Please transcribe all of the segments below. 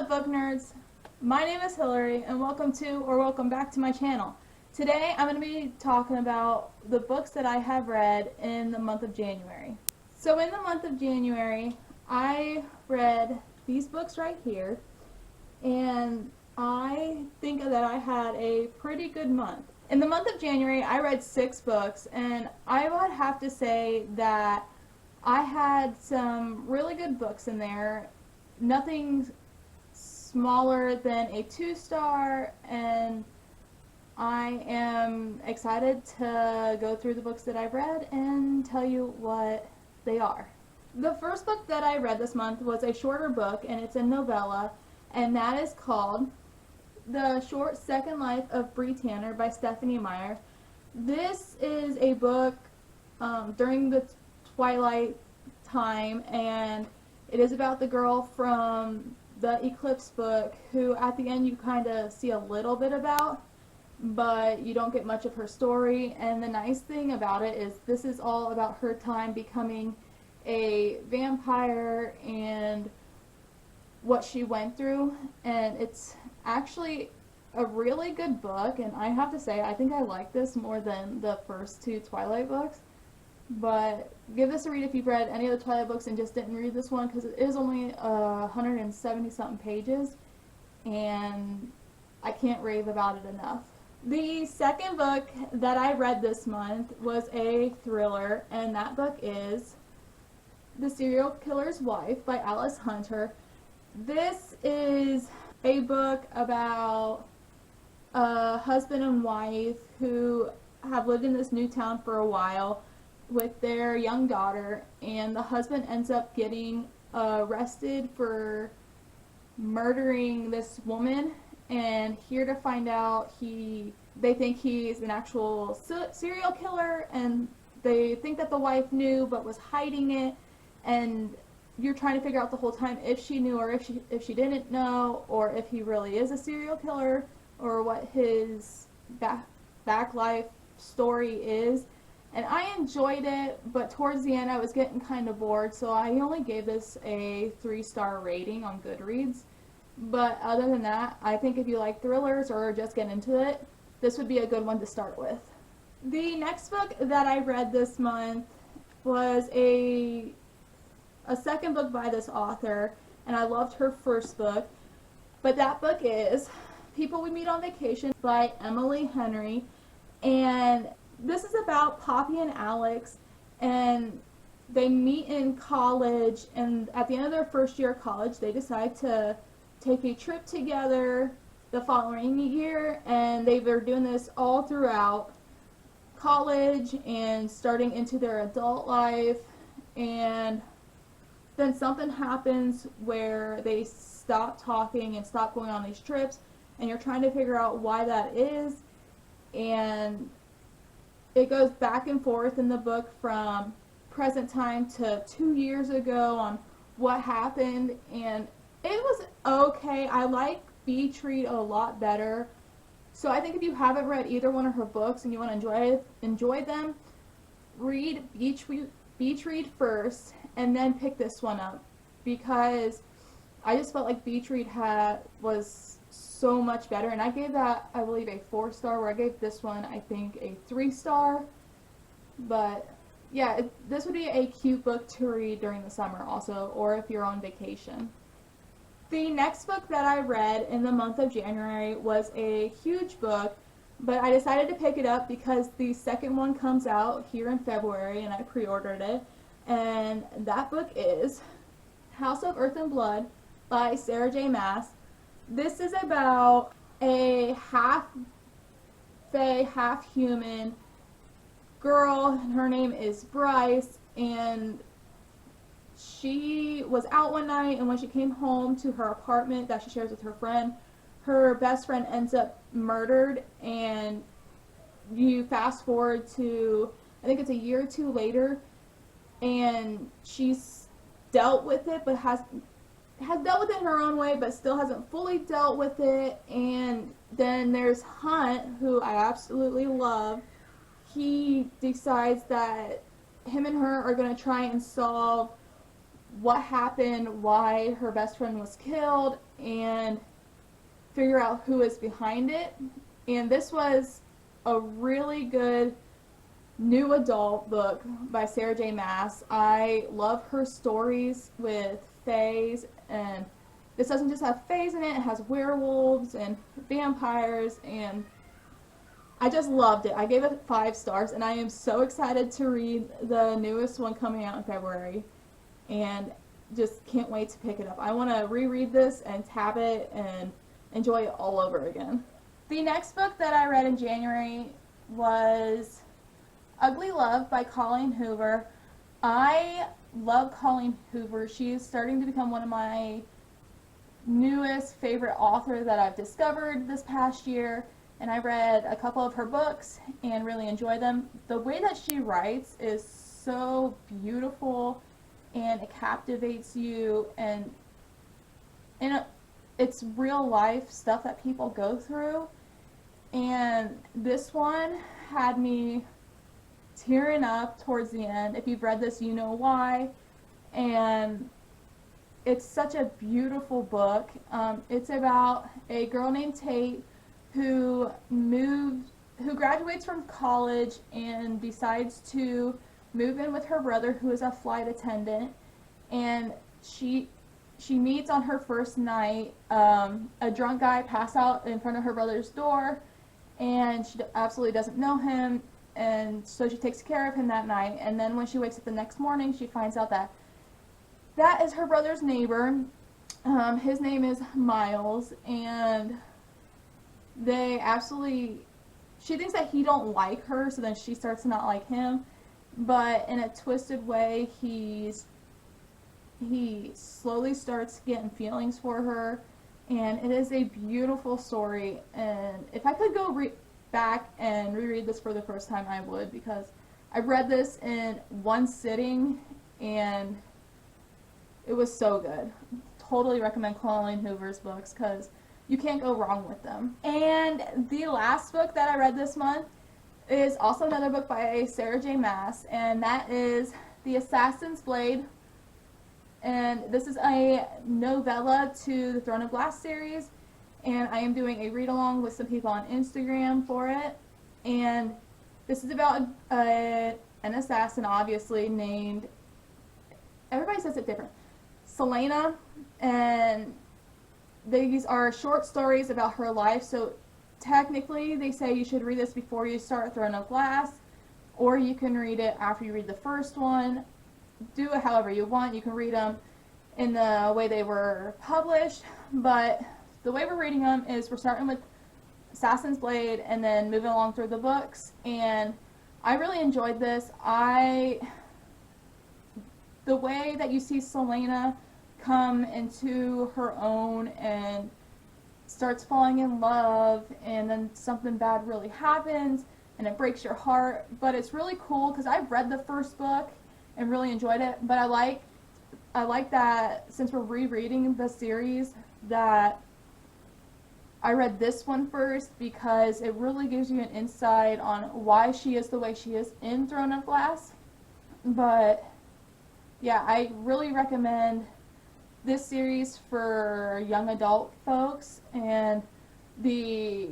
up, book nerds? My name is Hillary, and welcome back to my channel. Today I'm going to be talking about the books that I have read in the month of January. So in the month of January, I read these books right here, and I think that I had a pretty good month. In the month of January, I read 6 books, and I would have to say that I had some really good books in there. Nothing smaller than a 2-star, and I am excited to go through the books that I've read and tell you what they are. The first book that I read this month was a shorter book, and it's a novella, and that is called The Short Second Life of Bree by Stephenie Meyer. This is a book during the Twilight time, and it is about the girl from the Eclipse book who at the end you kind of see a little bit about, but you don't get much of her story. And the nice thing about it is this is all about her time becoming a vampire and what she went through, and it's actually a really good book, and I have to say I think I like this more than the first 2 Twilight books. But give this a read if you've read any of the Twilight books and just didn't read this one, because it is only 170 something pages, and I can't rave about it enough. The second book that I read this month was a thriller, and that book is The Serial Killer's Wife by Alice Hunter. This is a book about a husband and wife who have lived in this new town for a while with their young daughter, and the husband ends up getting arrested for murdering this woman, and here to find out they think he's an actual serial killer, and they think that the wife knew but was hiding it, and you're trying to figure out the whole time if she knew or if she didn't know, or if he really is a serial killer, or what his back life story is. And I enjoyed it, but towards the end I was getting kind of bored, so I only gave this a 3-star rating on Goodreads. But other than that, I think if you like thrillers or just get into it, this would be a good one to start with. The next book that I read this month was a second book by this author, and I loved her first book. But that book is People We Meet on Vacation by Emily Henry, and this is about Poppy and Alex, and they meet in college, and at the end of their first year of college they decide to take a trip together the following year, and they were doing this all throughout college and starting into their adult life, and then something happens where they stop talking and stop going on these trips, and you're trying to figure out why that is, and it goes back and forth in the book from present time to 2 years ago on what happened, and it was okay. I like Beach Read a lot better, so I think if you haven't read either one of her books and you want to enjoy them, read Beach Read first and then pick this one up, because I just felt like Beach Read was so much better, and I gave that, I believe, a 4-star, where I gave this one, I think, a 3-star. But yeah, this would be a cute book to read during the summer also, or if you're on vacation. The next book that I read in the month of January was a huge book, but I decided to pick it up because the second one comes out here in February, and I pre-ordered it, and that book is House of Earth and Blood by Sarah J. Maas. This is about a half-fae, half-human girl. Her name is Bryce, and she was out one night, and when she came home to her apartment that she shares with her friend, her best friend ends up murdered, and you fast forward to, I think it's a year or 2 later, and she's dealt with it, but has dealt with it in her own way, but still hasn't fully dealt with it. And then there's Hunt, who I absolutely love. He decides that him and her are going to try and solve what happened, why her best friend was killed, and figure out who is behind it. And this was a really good new adult book by Sarah J. Maas. I love her stories with fays, and this doesn't just have fays in it, it has werewolves and vampires, and I just loved it. I gave it 5 stars, and I am so excited to read the newest one coming out in February, and just can't wait to pick it up. I want to reread this and tab it and enjoy it all over again. The next book that I read in January was Ugly Love by Colleen Hoover. I love Colleen Hoover. She's starting to become one of my newest favorite authors that I've discovered this past year, and I read a couple of her books and really enjoy them. The way that she writes is so beautiful, and it captivates you, and it's real life stuff that people go through, and this one had me tearing up towards the end. If you've read this, you know why. And it's such a beautiful book. It's about a girl named Tate who graduates from college and decides to move in with her brother, who is a flight attendant. And she meets on her first night a drunk guy pass out in front of her brother's door, and she absolutely doesn't know him, and so she takes care of him that night. And then when she wakes up the next morning, she finds out that that is her brother's neighbor. His name is Miles, and she thinks that he don't like her, so then she starts to not like him, but in a twisted way, he slowly starts getting feelings for her, and it is a beautiful story. And if I could go back and reread this for the first time, I would, because I read this in one sitting and it was so good. Totally recommend Colleen Hoover's books because you can't go wrong with them. And the last book that I read this month is also another book by Sarah J. Maas, and that is The Assassin's Blade. And this is a novella to the Throne of Glass series, and I am doing a read-along with some people on Instagram for it. And this is about an assassin, obviously, named, everybody says it different, Selena, and these are short stories about her life, so technically they say you should read this before you start Throne of Glass, or you can read it after you read the first one. Do it however you want. You can read them in the way they were published, but the way we're reading them is we're starting with Assassin's Blade and then moving along through the books, and I really enjoyed this. The way that you see Selena come into her own and starts falling in love, and then something bad really happens and it breaks your heart, but it's really cool because I've read the first book and really enjoyed it, but I like that since we're rereading the series that I read this one first, because it really gives you an insight on why she is the way she is in Throne of Glass. But yeah, I really recommend this series for young adult folks, and the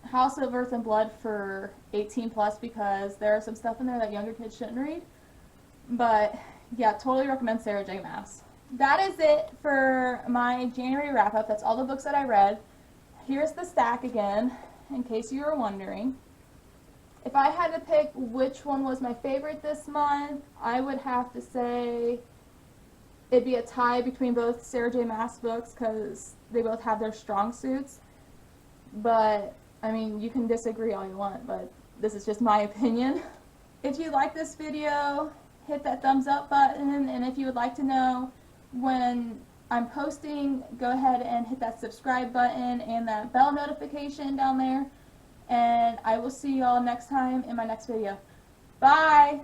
House of Earth and Blood for 18 plus, because there are some stuff in there that younger kids shouldn't read. But yeah, totally recommend Sarah J. Maas. That is it for my January wrap-up. That's all the books that I read. Here's the stack again, in case you were wondering. If I had to pick which one was my favorite this month, I would have to say it'd be a tie between both Sarah J. Maas books because they both have their strong suits. But, I mean, you can disagree all you want, but this is just my opinion. If you like this video, hit that thumbs up button, and if you would like to know when I'm posting, go ahead and hit that subscribe button and that bell notification down there, and I will see y'all next time in my next video. Bye!